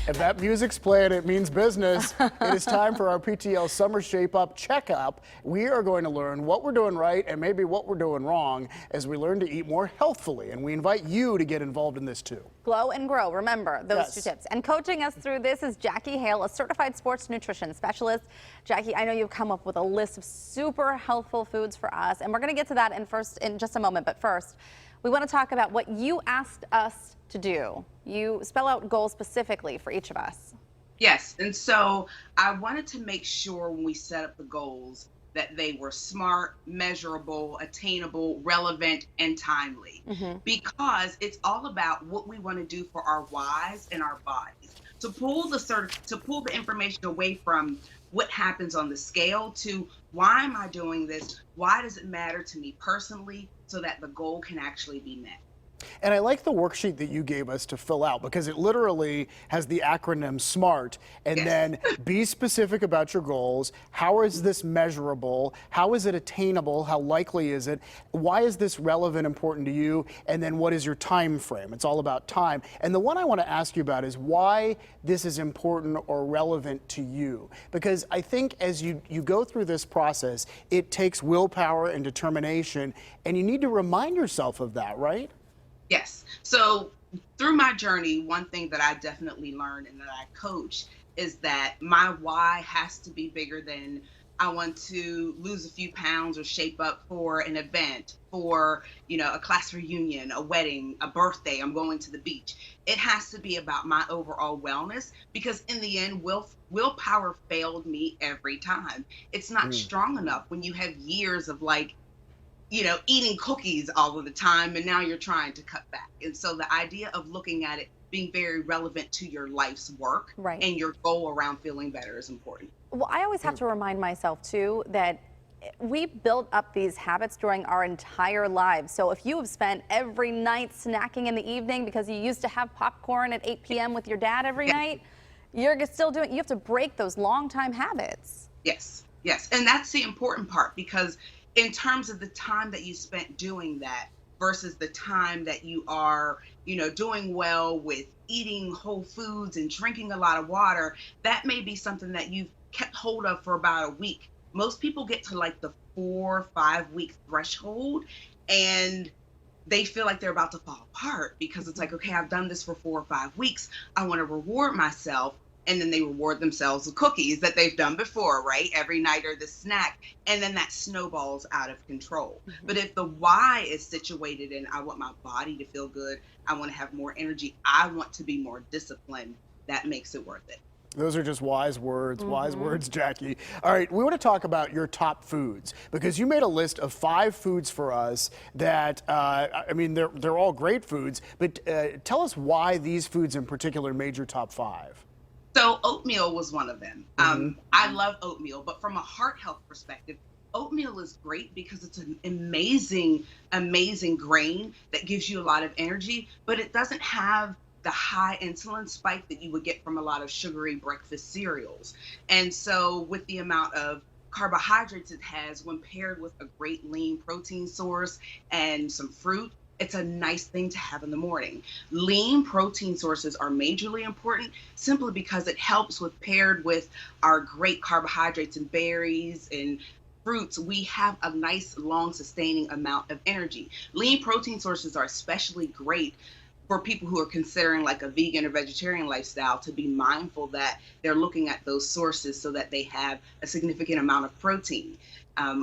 If that music's playing, it means business. It is time for our PTL Summer Shape Up Checkup. We are going to learn what we're doing right and maybe what we're doing wrong as we learn to eat more healthfully. And we invite you to get involved in this too. Glow and grow, remember those two tips. And coaching us through this is Jackie Hale, a certified sports nutrition specialist. Jackie, I know you've come up with a list of super healthful foods for us, and we're going to get to that in just a moment. But first, we want to talk about what you asked us to do. You spell out goals specifically for each of us. Yes, and so I wanted to make sure when we set up the goals that they were smart, measurable, attainable, relevant, and timely. Because it's all about what we want to do for our whys and our bodies. To pull the information away from what happens on the scale to why am I doing this? Why does it matter to me personally, so that the goal can actually be met. And I like the worksheet that you gave us to fill out because it literally has the acronym SMART and then be specific about your goals. How is this measurable? How is it attainable? How likely is it? Why is this relevant, important to you? And then what is your time frame? It's all about time. And the one I want to ask you about is why this is important or relevant to you. Because I think as you go through this process, it takes willpower and determination, and you need to remind yourself of that, right? Yes. So through my journey, one thing that I definitely learned and that I coach is that my why has to be bigger than I want to lose a few pounds or shape up for an event, for, a class reunion, a wedding, a birthday, I'm going to the beach. It has to be about my overall wellness, because in the end, willpower failed me every time. It's not strong enough when you have years of eating cookies all of the time, and now you're trying to cut back. And so the idea of looking at it being very relevant to your life's work and your goal around feeling better is important. Well, I always have to remind myself too that we build up these habits during our entire lives. So if you have spent every night snacking in the evening because you used to have popcorn at 8 p.m. with your dad every night, you're still doing, you have to break those long time habits. Yes. And that's the important part, because in terms of the time that you spent doing that versus the time that you are, doing well with eating whole foods and drinking a lot of water, that may be something that you've kept hold of for about a week. Most people get to like the 4 or 5 week threshold and they feel like they're about to fall apart, because it's like, okay, I've done this for 4 or 5 weeks. I want to reward myself. And then they reward themselves with cookies that they've done before, right? Every night, or the snack. And then that snowballs out of control. But if the why is situated in, I want my body to feel good, I want to have more energy, I want to be more disciplined, that makes it worth it. Those are just wise words, Jackie. All right, we want to talk about your top foods, because you made a list of 5 foods for us that, they're all great foods, but tell us why these foods in particular made your top 5. So oatmeal was one of them. I love oatmeal, but from a heart health perspective, oatmeal is great because it's an amazing grain that gives you a lot of energy, but it doesn't have the high insulin spike that you would get from a lot of sugary breakfast cereals. And so with the amount of carbohydrates it has, when paired with a great lean protein source and some fruit, it's a nice thing to have in the morning. Lean protein sources are majorly important simply because it helps with paired with our great carbohydrates and berries and fruits. We have a nice, long, sustaining amount of energy. Lean protein sources are especially great for people who are considering like a vegan or vegetarian lifestyle, to be mindful that they're looking at those sources so that they have a significant amount of protein.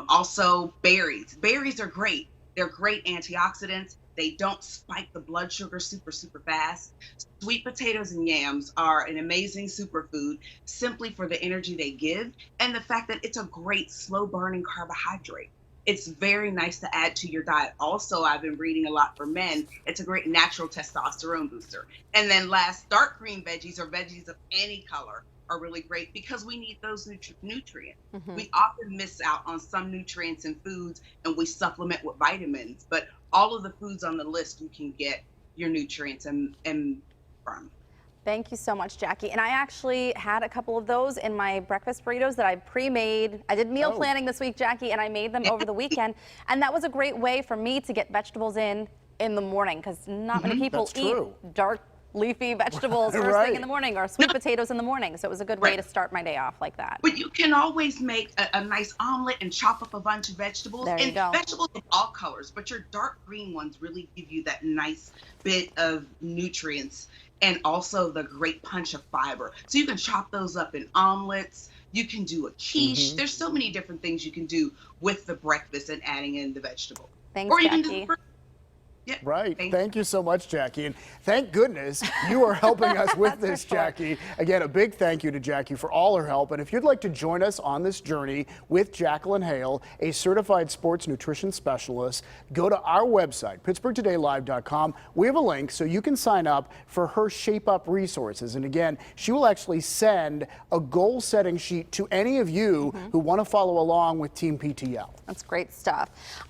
Also, berries. Berries are great. They're great antioxidants. They don't spike the blood sugar super fast. Sweet potatoes and yams are an amazing superfood simply for the energy they give and the fact that it's a great slow burning carbohydrate. It's very nice to add to your diet. Also, I've been reading a lot for men. It's a great natural testosterone booster. And then last, dark green veggies, or veggies of any color, are really great because we need those nutrients. We often miss out on some nutrients in foods and we supplement with vitamins, but all of the foods on the list you can get your nutrients and from. Thank you so much, Jackie. And I actually had a couple of those in my breakfast burritos that I pre-made. I did meal planning this week, Jackie, and I made them over the weekend. And that was a great way for me to get vegetables in the morning, because not many people eat dark leafy vegetables first thing in the morning, or sweet potatoes in the morning. So it was a good way to start my day off like that. But you can always make a nice omelet and chop up a bunch of vegetables. There you go. Vegetables of all colors, but your dark green ones really give you that nice bit of nutrients and also the great punch of fiber. So you can chop those up in omelets. You can do a quiche. There's so many different things you can do with the breakfast and adding in the vegetable. Thanks, or Jackie. even Yeah, right. Thank you so much, Jackie. And thank goodness you are helping us with this, Jackie. Again, a big thank you to Jackie for all her help. And if you'd like to join us on this journey with Jacqueline Hale, a certified sports nutrition specialist, go to our website, PittsburghTodayLive.com. We have a link so you can sign up for her Shape Up resources. And again, she will actually send a goal setting sheet to any of you who want to follow along with Team PTL. That's great stuff.